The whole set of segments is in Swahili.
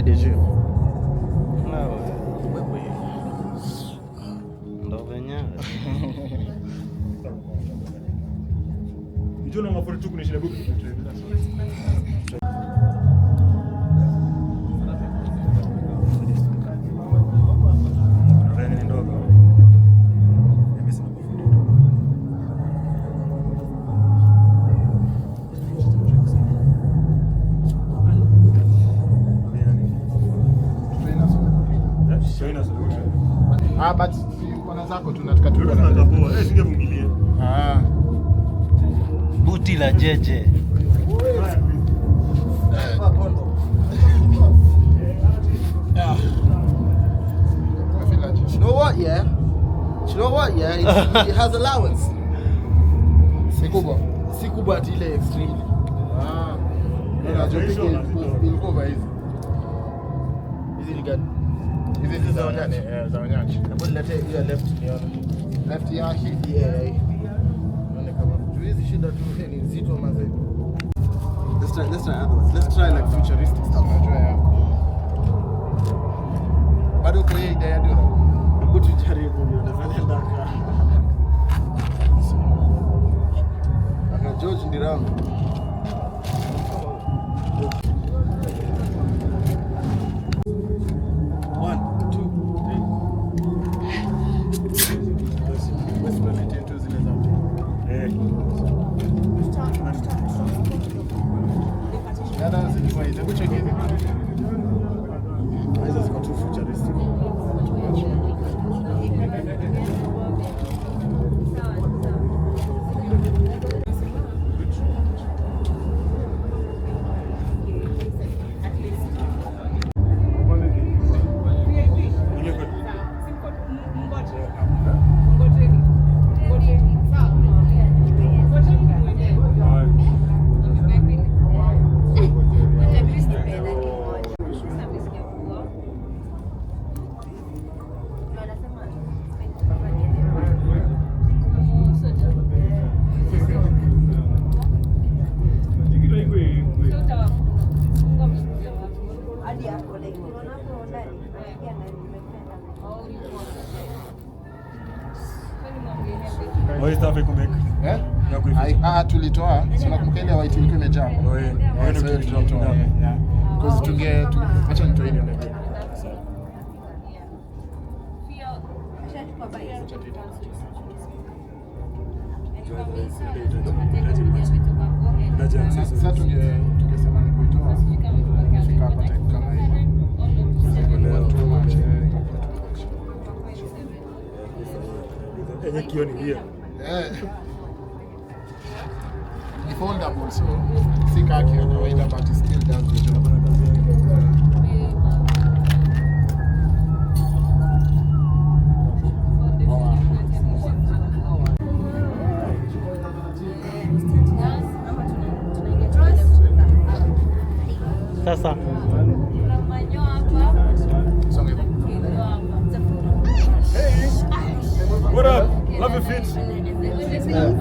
PDG. Wewe. Ndo venyewe. Nijona mafuri tu kunishina buku. But kuna zako tunataka tu. Singevumilia. Buti la jeje. You know what, yeah? It has allowance. Sikubwa ati ile extremely. Ilikuwa hizi. Hizi ni gani? Hizi za wanyani, za wanyani. Hebu niletee hiyo left nione. Left yake. Yeah. Naona kama hizi shida tu ni nzito mazee. Let's try others. Let's try like futuristic stuff. Unajua ya. Bado kwa hiyo idea ndio. Hebu tujaribu nione vile ndaka. Ana George Ndiram. Tulitoa, sina kumbuka ile white ilikuwa imejaa. Ndio tulitoa. Because acha nitoe ile ndio. Sasa tungesema ni kuitoa. Fika hapa time kama hii. Enye kioni ndio. Ni foldable, so si kaki ya kawaida but it still does the job. Sasa what up? Love your feet.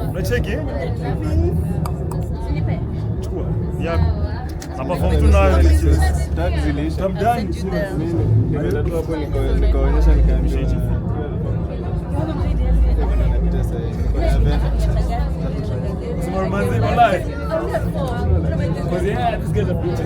Unacheki? Chukua. Yako. Hapa form tunayo tatu ziliisha. Tamdani. Nimeenda tu hapo nikaonyesha nikaambia. Sema manzi online. Because yeah, this guy's a bitch.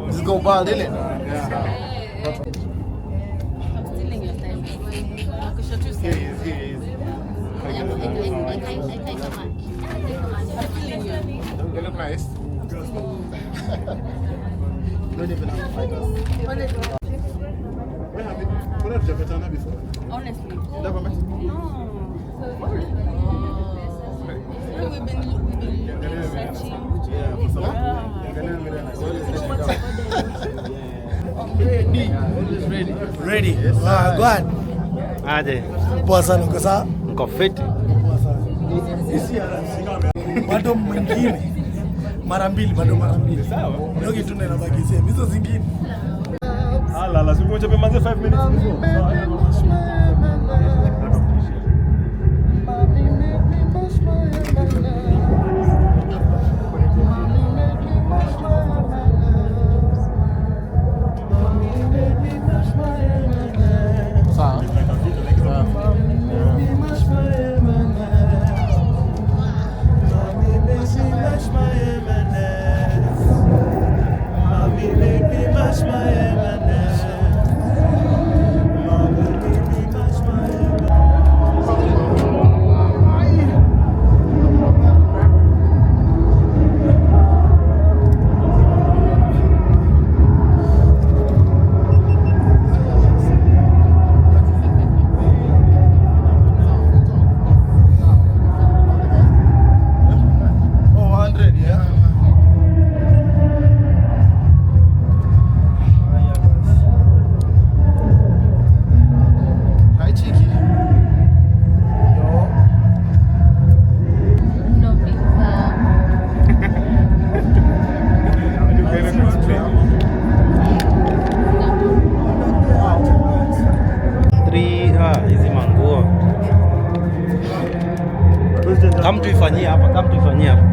Just go bald, innit? Yeah. I'm stealing your time. Here he is. You look nice. You don't even have to fight us. Where have you met before? Honestly. You never met? No. We've been searching. Ready. Go on. aje Poa sana uko sawa? mko fiti? Poa sana. Bado mwingine mara mbili. Sawa. Ndio kitu ndio inabaki same. Hizo zingine. Lazima uchape manze 5 minutes before. Kama tuifanyie hapa.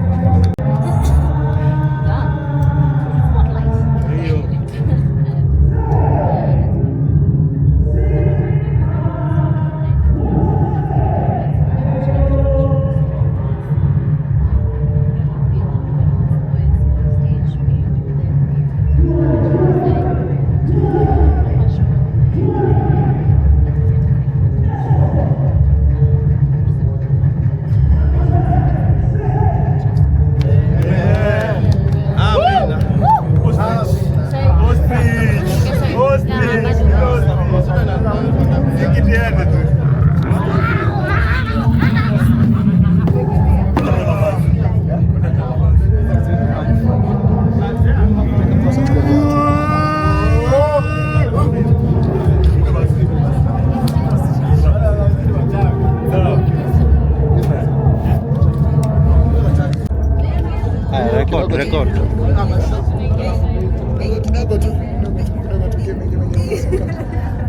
Record.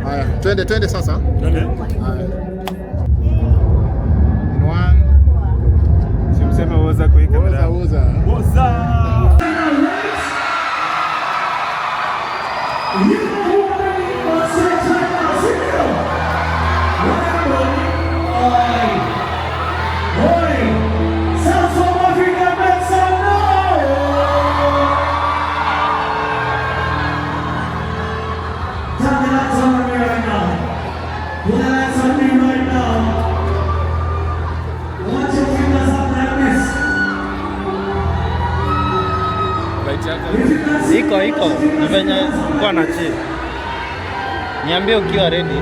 Haya, twende sasa. Haya. Simsema woza kwa kamera. Woza. Iko ni venye kwa na chi. Niambie ukiwa ready.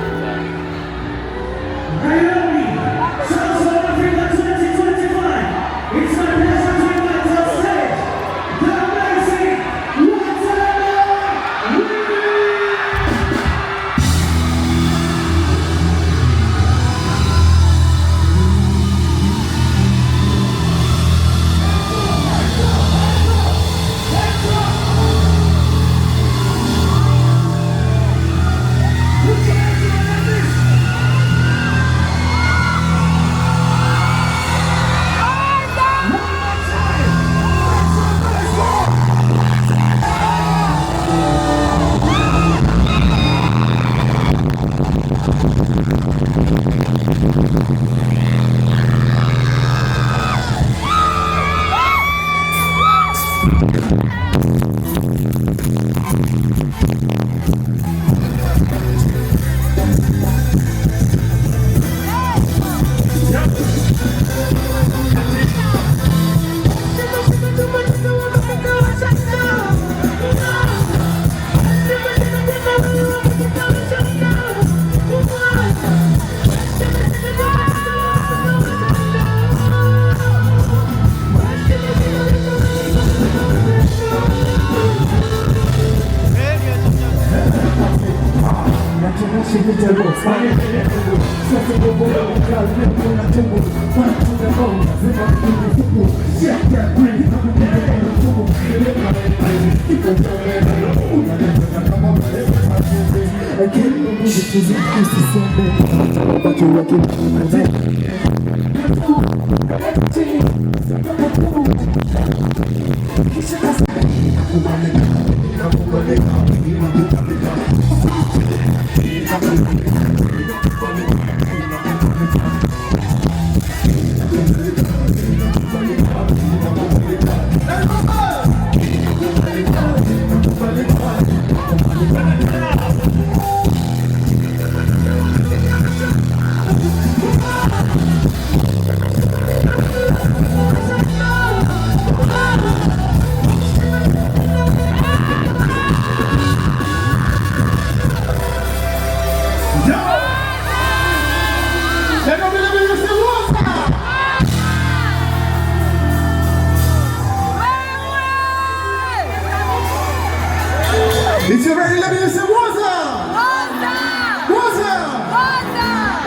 Is you ready? Let me say what's up? What's up?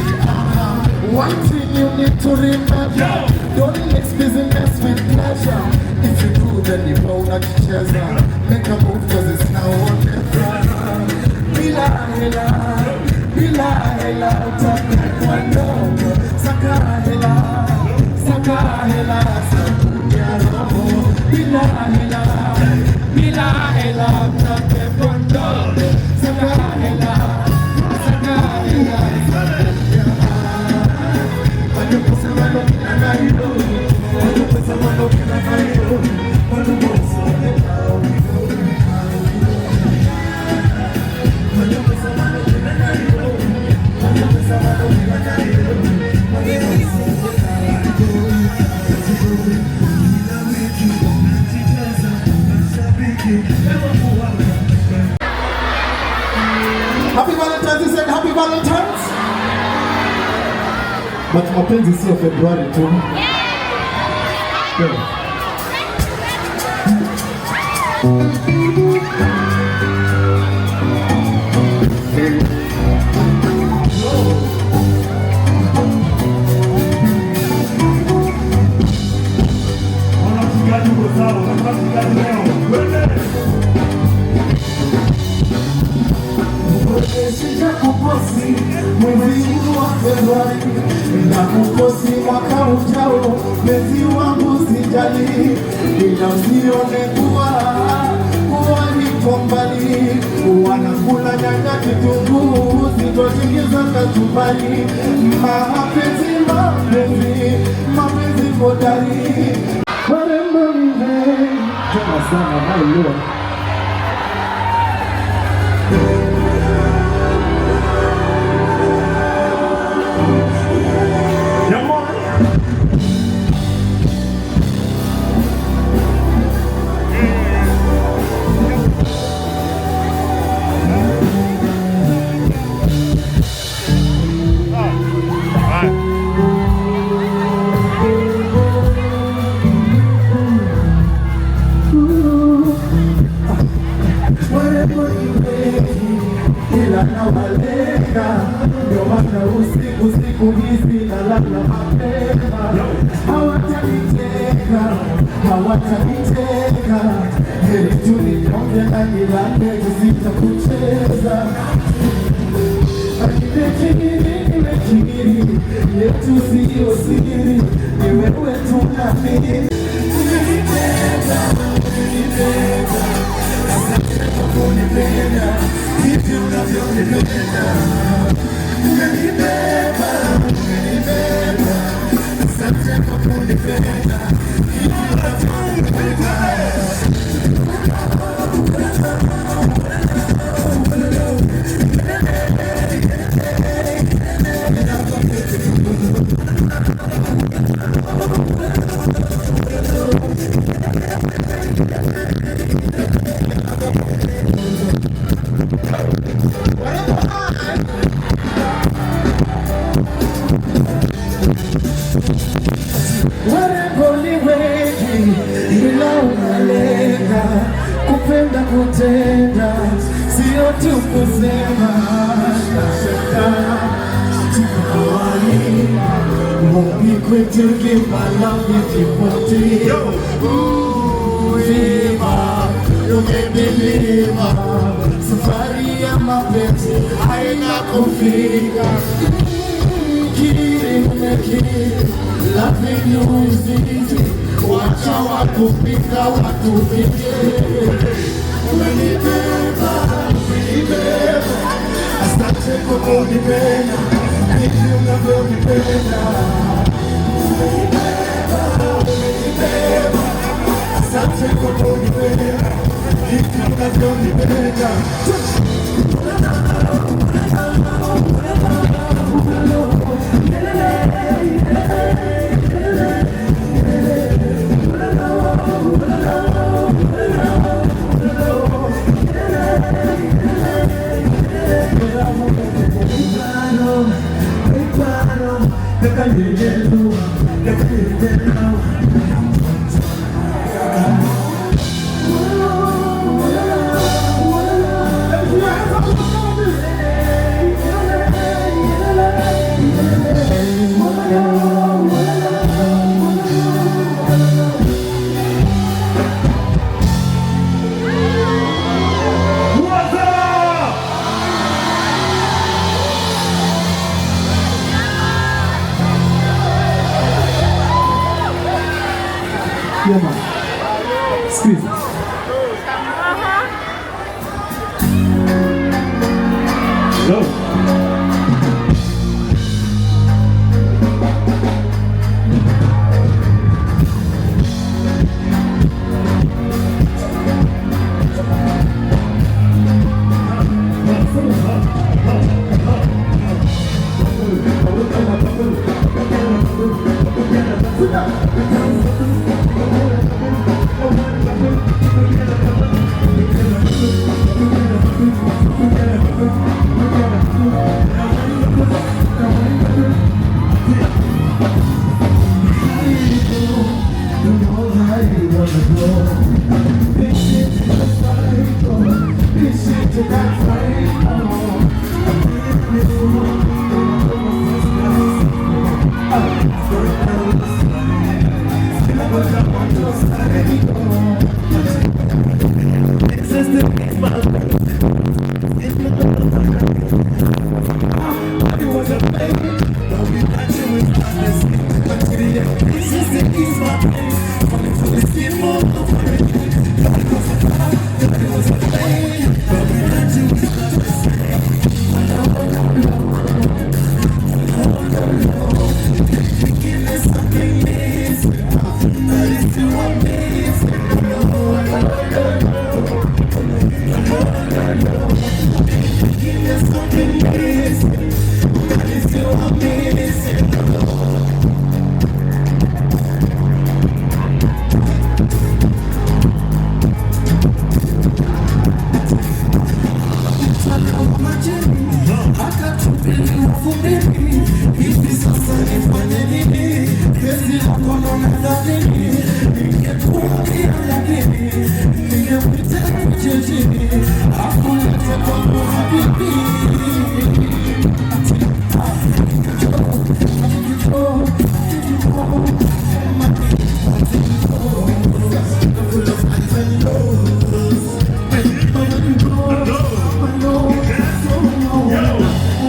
One thing you need to remember, don't mix business with pleasure. If you do, then you know not to cheza. Make a move cause it's now or never. Bila hela, taekwondo. Saka hela, sakunya roho. Bila hela, taekwondo. Saka hela. Happy Valentine's, he said happy Valentine's. But mapenzi sio Februari tu. Kukosi mwezi wa Februari na kukosi mwaka ujao, mwezi wangu sijali, ila usione kuwa nipo mbali. Wanakula nyanya kitunguu, sitotingiza kachumbari. Mapenzi hodari. Warembo nive tena sana mailo. Usiku hizi na lala mapema. Hawataniteka heri tu nikonge na nilange zita kucheza. nimekiri, yetu siyo siri, ni wewe tunamini. Umenipenda, umenipenda, asante kwa kunipenda, hivi unavyonipenda. Umenibeba, umenibeba, asante kwa kunipenda, hivi unavyonipenda. Kupenda kutenda, sio tu kusema. Won't be quick to give my love if you want it. Viva, you may believe. Safari ya mapenzi haina kufika. Kiri umekiri, loving you is easy. Wacha wakupika wakupike. Umenibeba, umenibeba, asante kwa kunipenda, hivi unavyonipenda. Umenibeba, umenibeba, asante kwa kunipenda, hivi unavyonipenda. Yeah, man. Squeeze it. Go.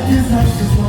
This house is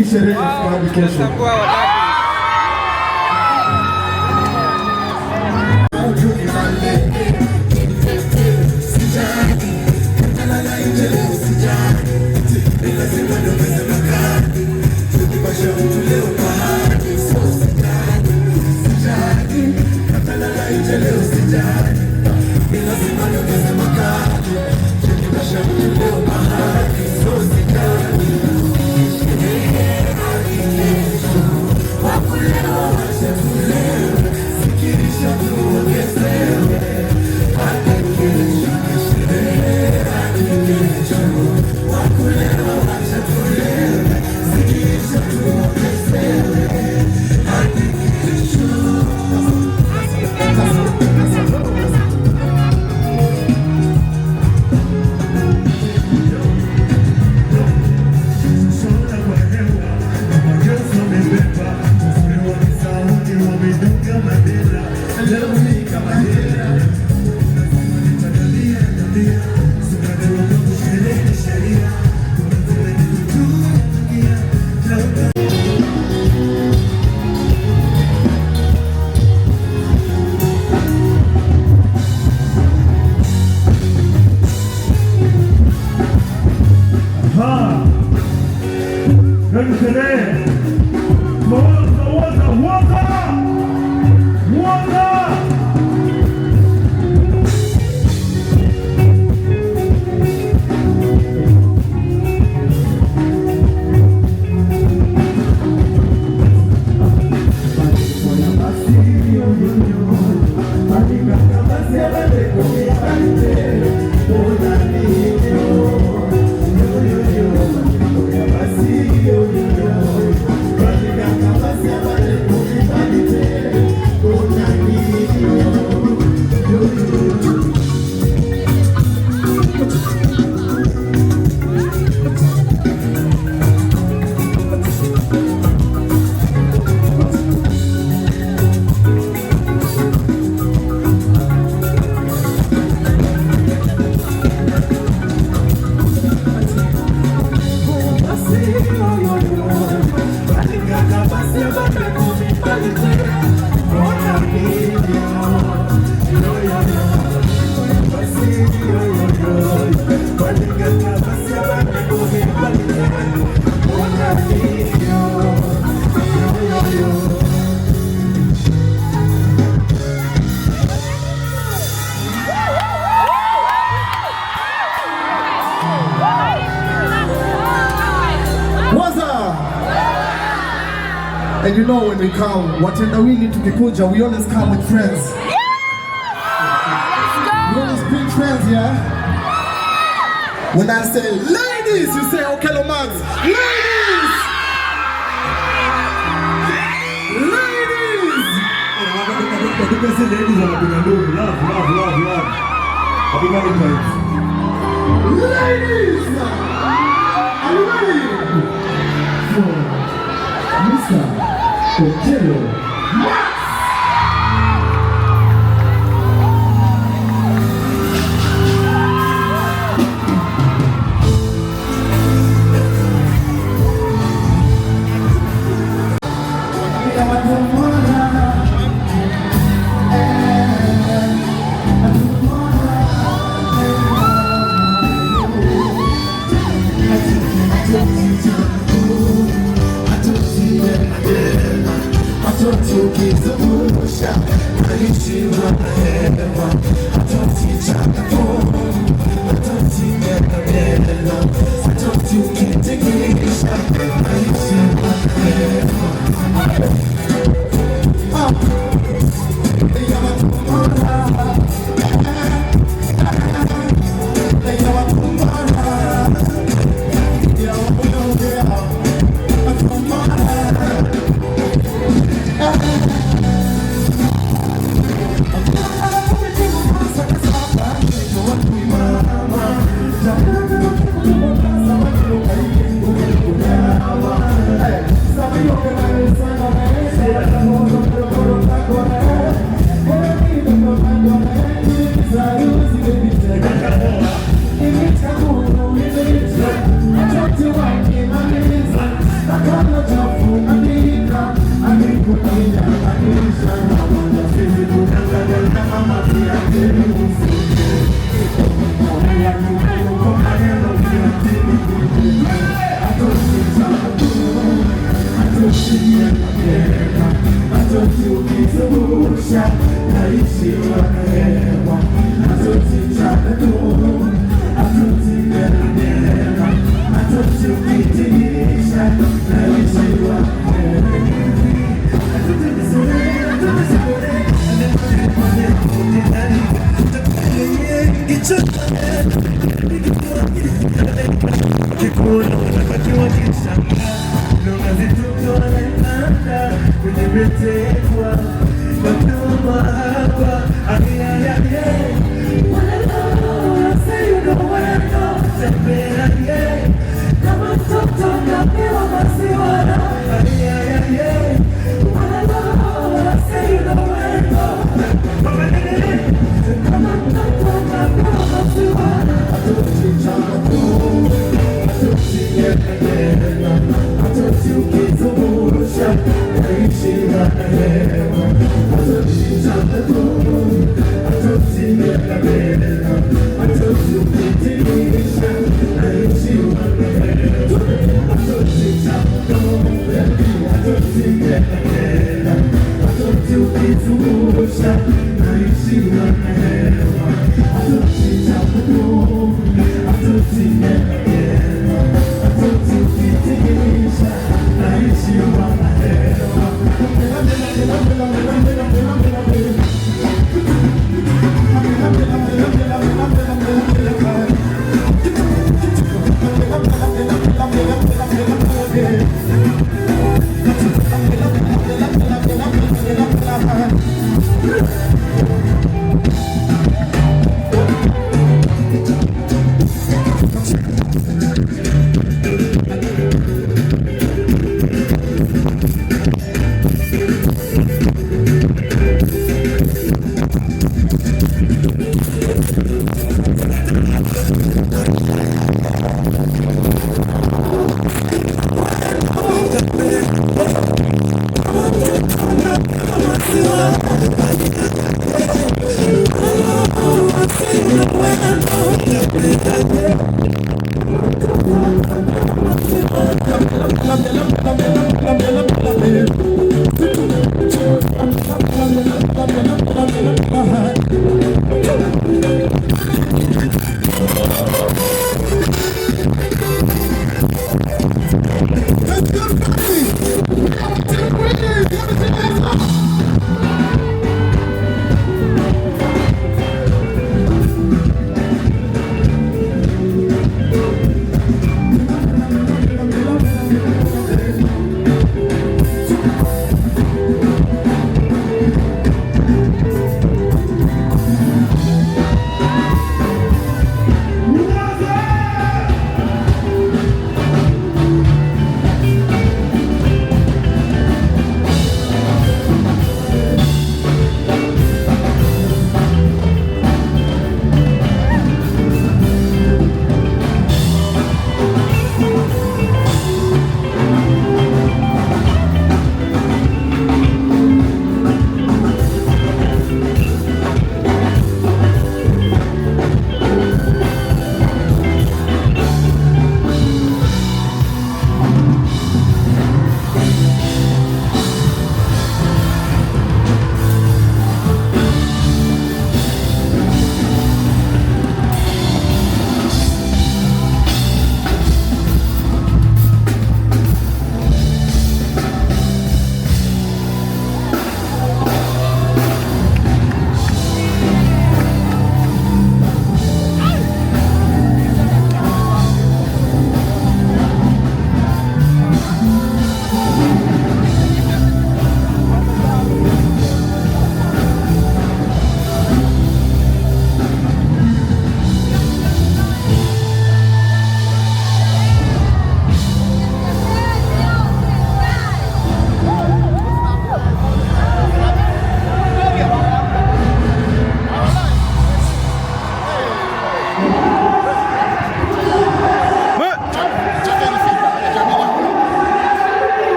Isherehe hadi kesho. And you know when we come, Watendawili tukikuja, we always come with friends. We always bring friends, yeah? When I say ladies, you say okay, Lomax. Ladies! Ladies! Ladies are love. Happy Valentine. Ladies! Are you ready? For Mr. Otelo.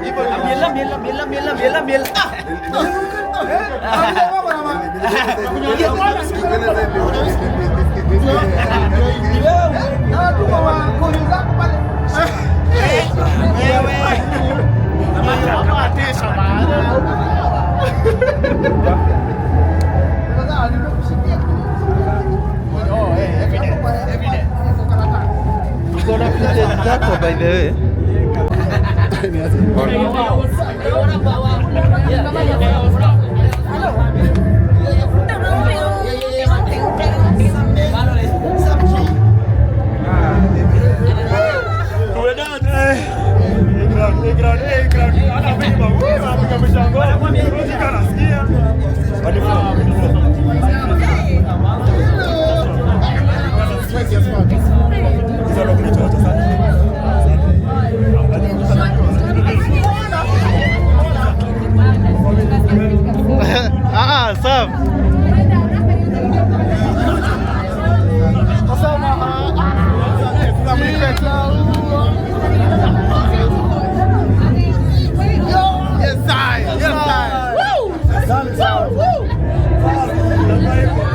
By the way. Sam. Yes, I. Yes, I. Woo!